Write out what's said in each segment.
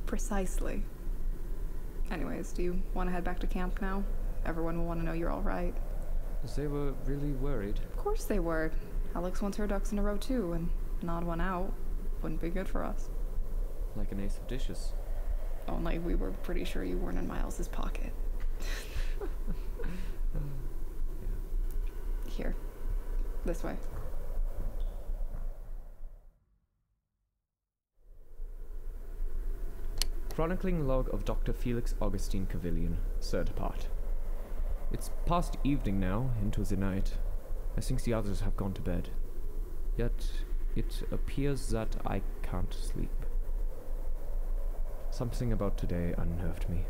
Precisely. Anyways, do you want to head back to camp now? Everyone will want to know you're alright. They were really worried. Of course they were. Alex wants her ducks in a row too, and an odd one out wouldn't be good for us. Like an ace of dishes. Only we were pretty sure you weren't in Miles's pocket. Here. This way. Chronicling log of Dr. Felix Augustine Couvillion, third part. It's past evening now, into the night. I think the others have gone to bed. Yet, it appears that I can't sleep. Something about today unnerved me.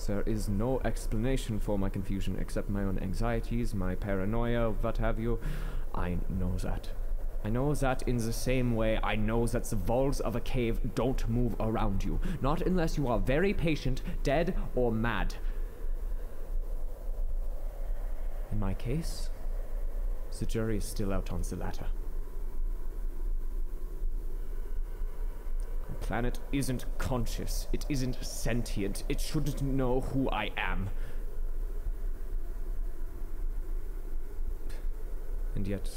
There is no explanation for my confusion except my own anxieties, my paranoia, what have you. I know that. I know that in the same way I know that the walls of a cave don't move around you. Not unless you are very patient, dead, or mad. In my case, the jury is still out on the latter. The planet isn't conscious. It isn't sentient. It shouldn't know who I am. And yet,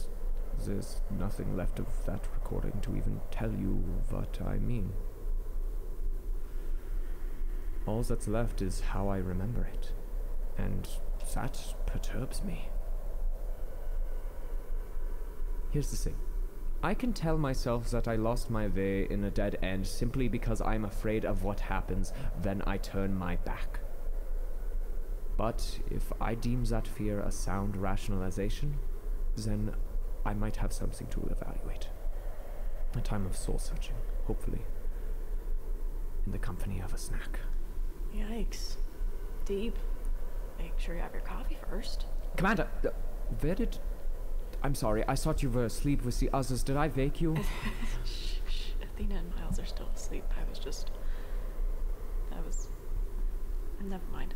there's nothing left of that recording to even tell you what I mean. All that's left is how I remember it, and that perturbs me. Here's the thing. I can tell myself that I lost my way in a dead end simply because I'm afraid of what happens when I turn my back. But if I deem that fear a sound rationalization, then I might have something to evaluate. A time of soul-searching, hopefully. In the company of a snack. Yikes. Deep. Make sure you have your coffee first. Commander, where did... I'm sorry, I thought you were asleep with the others. Did I wake you? Shh. Athena and Miles are still asleep. Never mind.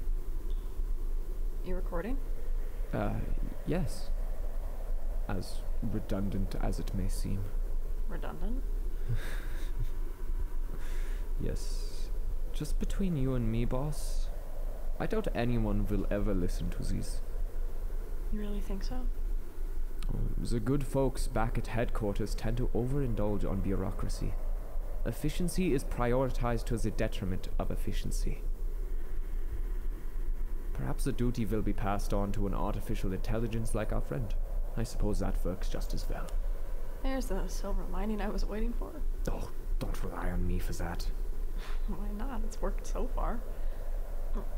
You recording? Yes. As redundant as it may seem. Redundant? Yes. Just between you and me, boss. I doubt anyone will ever listen to these. You really think so? The good folks back at headquarters tend to overindulge on bureaucracy. Efficiency is prioritized to the detriment of efficiency. Perhaps the duty will be passed on to an artificial intelligence like our friend. I suppose that works just as well. There's the silver lining I was waiting for. Oh, don't rely on me for that. Why not? It's worked so far.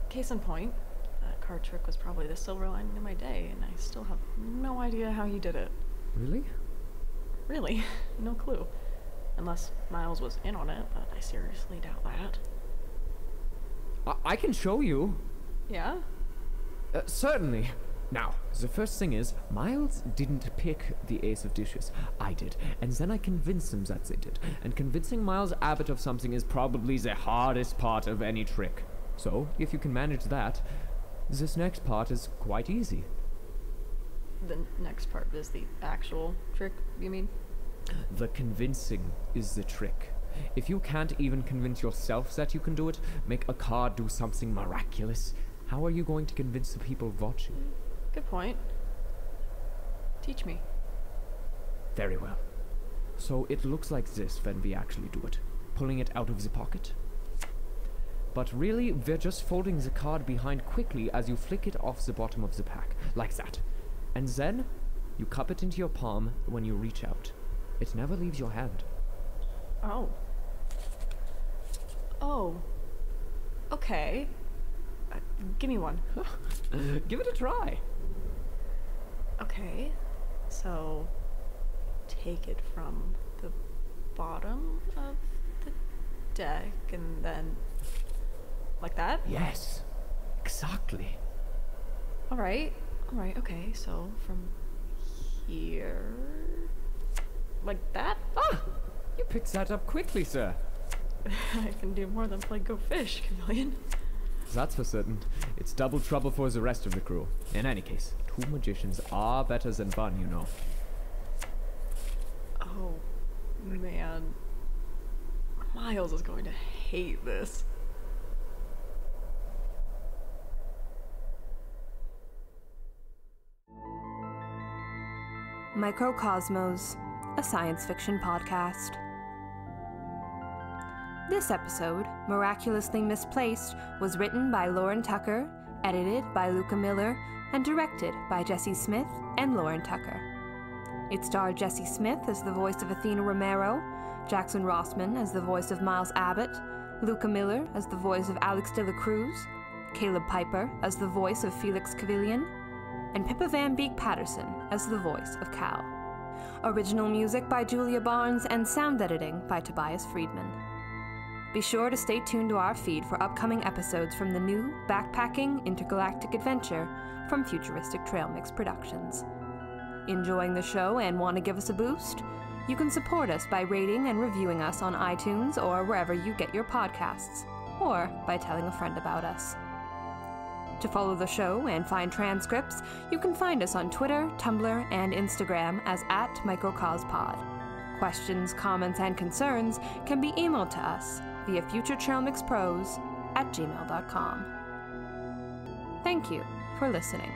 Case in point, that card trick was probably the silver lining in my day, and I still have no idea how you did it. Really? Really? No clue. Unless Miles was in on it, but I seriously doubt that. I can show you. Yeah? Certainly. Now, the first thing is, Miles didn't pick the ace of dishes. I did. And then I convinced him that they did. And convincing Miles Abbott of something is probably the hardest part of any trick. So, if you can manage that, this next part is quite easy. The next part is the actual trick, you mean? The convincing is the trick. If you can't even convince yourself that you can do it, make a card do something miraculous. How are you going to convince the people watching? Good point. Teach me. Very well. So it looks like this when we actually do it. Pulling it out of the pocket. But really, we're just folding the card behind quickly as you flick it off the bottom of the pack. Like that. And then, you cup it into your palm when you reach out. It never leaves your hand. Oh. Oh. Okay. Give me one. Give it a try. Okay. So, take it from the bottom of the deck and then... like that? Yes. Exactly. Alright, okay, so from here... like that? Ah! You picked that up quickly, sir. I can do more than play Go Fish, Couvillion. That's for certain. It's double trouble for the rest of the crew. In any case, two magicians are better than one, you know. Oh, man. Miles is going to hate this. Microcosmos, a science fiction podcast. This episode, Miraculously Misplaced, was written by Lauren Tucker, edited by Luca Miller, and directed by Jesse Smith and Lauren Tucker. It starred Jesse Smith as the voice of Athena Romero, Jackson Rossman as the voice of Miles Abbott, Luca Miller as the voice of Alex de la Cruz, Caleb Piper as the voice of Felix Couvillion, and Pippa Van Beek Patterson as the voice of Cal. Original music by Julia Barnes and sound editing by Tobias Friedman. Be sure to stay tuned to our feed for upcoming episodes from the new backpacking intergalactic adventure from Futuristic Trail Mix Productions. Enjoying the show and want to give us a boost? You can support us by rating and reviewing us on iTunes or wherever you get your podcasts, or by telling a friend about us. To follow the show and find transcripts, you can find us on Twitter, Tumblr, and Instagram as @MicrocosPod. Questions, comments, and concerns can be emailed to us via futuretrailmixpros@gmail.com. Thank you for listening.